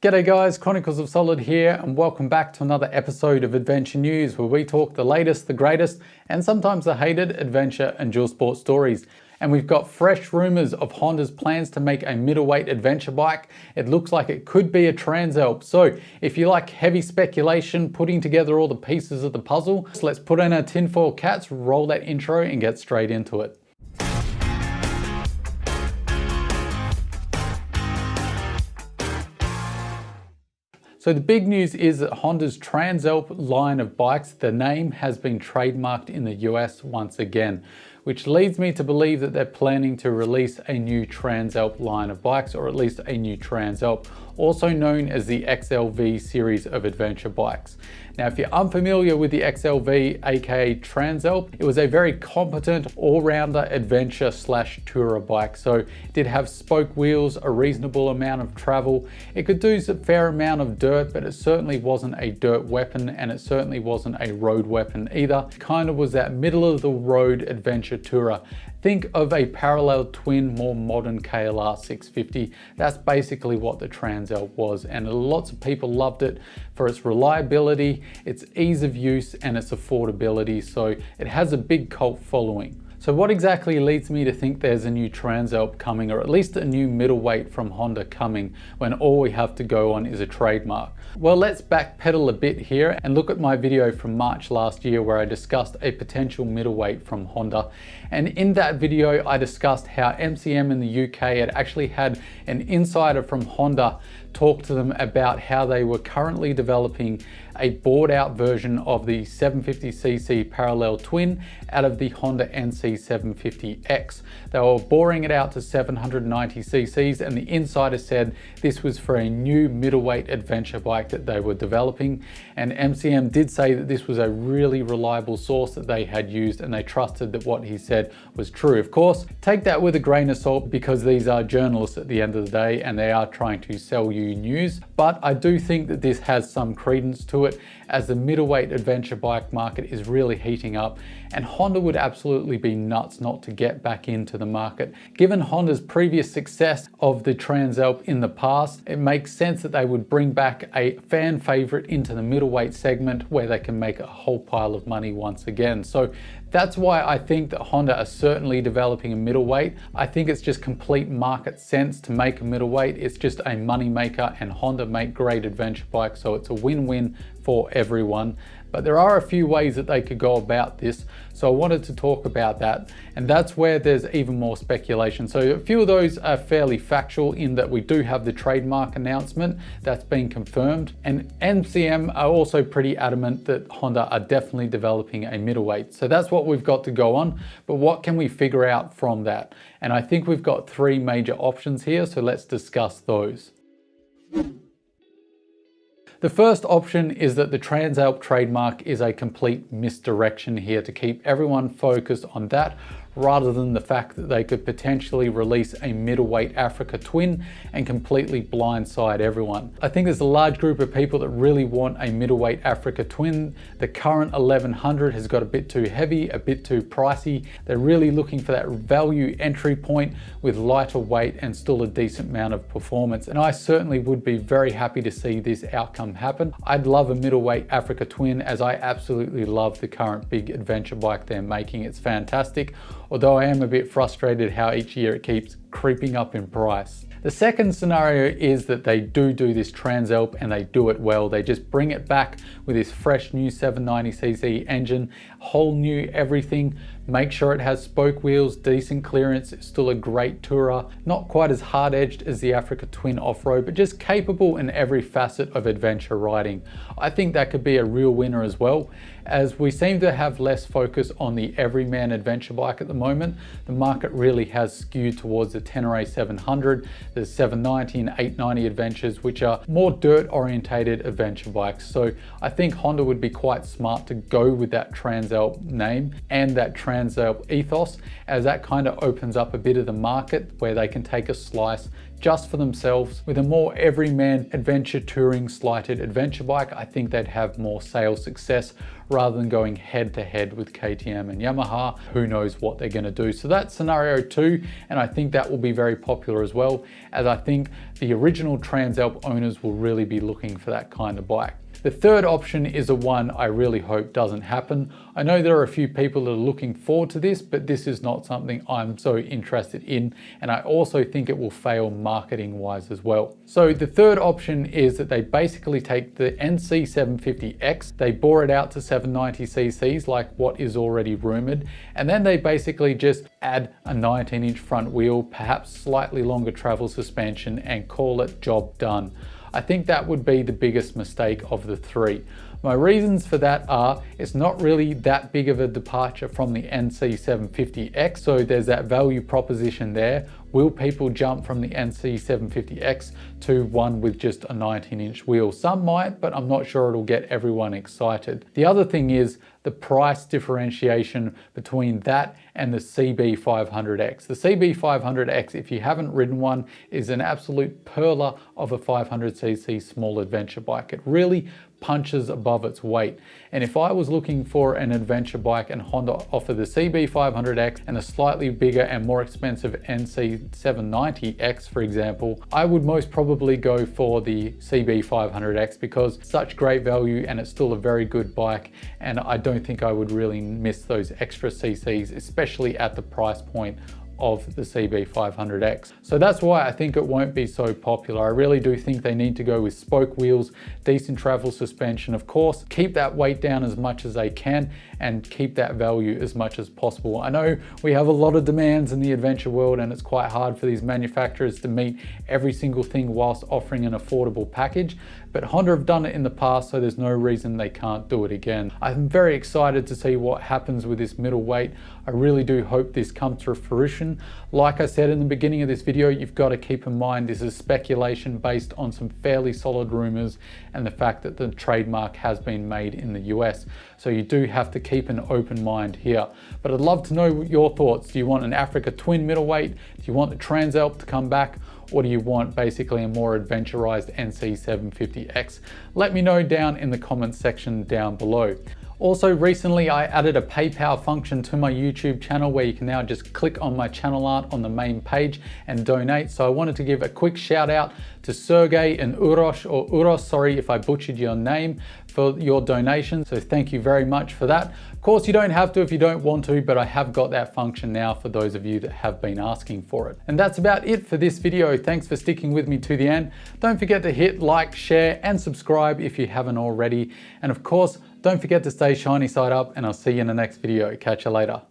G'day guys, Chronicles of Solid here, and welcome back to another episode of Adventure News, where we talk the latest, the greatest, and sometimes the hated adventure and dual sport stories. And we've got fresh rumours of Honda's plans to make a middleweight adventure bike. It looks like it could be a Transalp. So if you like heavy speculation, putting together all the pieces of the puzzle, so let's put in our tinfoil caps, roll that intro and get straight into it. So the big news is that Honda's Transalp line of bikes, the name has been trademarked in the US once again, which leads me to believe that they're planning to release a new Transalp line of bikes, or at least a new Transalp, also known as the XLV series of adventure bikes. Now, if you're unfamiliar with the XLV, aka Transalp, it was a very competent all-rounder adventure / tourer bike. So it did have spoke wheels, a reasonable amount of travel. It could do a fair amount of dirt, but it certainly wasn't a dirt weapon, and it certainly wasn't a road weapon either. It kind of was that middle of the road adventure tourer. Think of a parallel twin, more modern KLR 650. That's basically what the Transalp was, and lots of people loved it for its reliability, its ease of use, and its affordability. So it has a big cult following. So what exactly leads me to think there's a new Transalp coming, or at least a new middleweight from Honda coming, when all we have to go on is a trademark? Well, let's backpedal a bit here and look at my video from March last year, where I discussed a potential middleweight from Honda. And in that video, I discussed how MCM in the UK had actually had an insider from Honda talk to them about how they were currently developing a bored out version of the 750cc parallel twin out of the Honda NC 750X. They were boring it out to 790cc's, and the insider said this was for a new middleweight adventure bike that they were developing. And MCM did say that this was a really reliable source that they had used, and they trusted that what he said was true. Of course, take that with a grain of salt, because these are journalists at the end of the day, and they are trying to sell you news. But I do think that this has some credence to it, as the middleweight adventure bike market is really heating up, and Honda would absolutely be nuts not to get back into the market. Given Honda's previous success of the Transalp in the past, it makes sense that they would bring back a fan favorite into the middleweight segment, where they can make a whole pile of money once again. So that's why I think that Honda are certainly developing a middleweight. I think it's just complete market sense to make a middleweight. It's just a money maker, and Honda make great adventure bikes, so it's a win-win for everyone. But there are a few ways that they could go about this, so I wanted to talk about that, and that's where there's even more speculation. So a few of those are fairly factual, in that we do have the trademark announcement that's been confirmed, and MCM are also pretty adamant that Honda are definitely developing a middleweight. So that's what we've got to go on, but what can we figure out from that? And I think we've got three major options here, so let's discuss those. The first option is that the Transalp trademark is a complete misdirection here to keep everyone focused on that, rather than the fact that they could potentially release a middleweight Africa twin and completely blindside everyone. I think there's a large group of people that really want a middleweight Africa twin. The current 1100 has got a bit too heavy, a bit too pricey. They're really looking for that value entry point with lighter weight and still a decent amount of performance. And I certainly would be very happy to see this outcome happen. I'd love a middleweight Africa twin, as I absolutely love the current big adventure bike they're making. It's fantastic, although I am a bit frustrated how each year it keeps creeping up in price. The second scenario is that they do this Transalp, and they do it well. They just bring it back with this fresh new 790cc engine, whole new everything, make sure it has spoke wheels, decent clearance, it's still a great tourer, not quite as hard-edged as the Africa Twin off-road, but just capable in every facet of adventure riding. I think that could be a real winner as well, as we seem to have less focus on the everyman adventure bike at the moment. The market really has skewed towards the Tenere 700, the 790 and 890 adventures, which are more dirt-orientated adventure bikes. So I think Honda would be quite smart to go with that Transalp name and that Transalp Transalp ethos, as that kind of opens up a bit of the market where they can take a slice just for themselves. With a more everyman adventure touring slighted adventure bike, I think they'd have more sales success rather than going head to head with KTM and Yamaha. Who knows what they're going to do. So that's scenario 2, and I think that will be very popular as well, as I think the original Transalp owners will really be looking for that kind of bike. The third option is a one I really hope doesn't happen. I know there are a few people that are looking forward to this, but this is not something I'm so interested in, and I also think it will fail marketing wise as well. So the third option is that they basically take the NC750X, they bore it out to 790cc's like what is already rumored, and then they basically just add a 19-inch front wheel, perhaps slightly longer travel suspension, and call it job done. I think that would be the biggest mistake of the three. My reasons for that are, it's not really that big of a departure from the NC750X, so there's that value proposition there. Will people jump from the NC750X to one with just a 19-inch wheel? Some might, but I'm not sure it'll get everyone excited. The other thing is the price differentiation between that and the CB500X. The CB500X, if you haven't ridden one, is an absolute perler of a 500cc small adventure bike. It really punches above its weight. And if I was looking for an adventure bike and Honda offer the CB500X and a slightly bigger and more expensive NC790X, for example, I would most probably go for the CB500X because such great value and it's still a very good bike, and I don't think I would really miss those extra CCs, especially at the price point of the CB500X. So that's why I think it won't be so popular. I really do think they need to go with spoke wheels, decent travel suspension, of course, keep that weight down as much as they can and keep that value as much as possible. I know we have a lot of demands in the adventure world and it's quite hard for these manufacturers to meet every single thing whilst offering an affordable package, but Honda have done it in the past, so there's no reason they can't do it again. I'm very excited to see what happens with this middleweight. I really do hope this comes to fruition. Like I said in the beginning of this video, you've got to keep in mind this is speculation based on some fairly solid rumors and the fact that the trademark has been made in the US. So you do have to keep an open mind here. But I'd love to know your thoughts. Do you want an Africa Twin middleweight? Do you want the Transalp to come back? Or do you want basically a more adventurized NC750X? Let me know down in the comments section down below. Also, recently I added a PayPal function to my YouTube channel where you can now just click on my channel art on the main page and donate. So I wanted to give a quick shout out to Sergey and Uros, sorry if I butchered your name, for your donation. So thank you very much for that. Of course, you don't have to if you don't want to, but I have got that function now for those of you that have been asking for it. And that's about it for this video. Thanks for sticking with me to the end. Don't forget to hit like, share, and subscribe if you haven't already. And of course, don't forget to stay shiny side up, and I'll see you in the next video. Catch you later.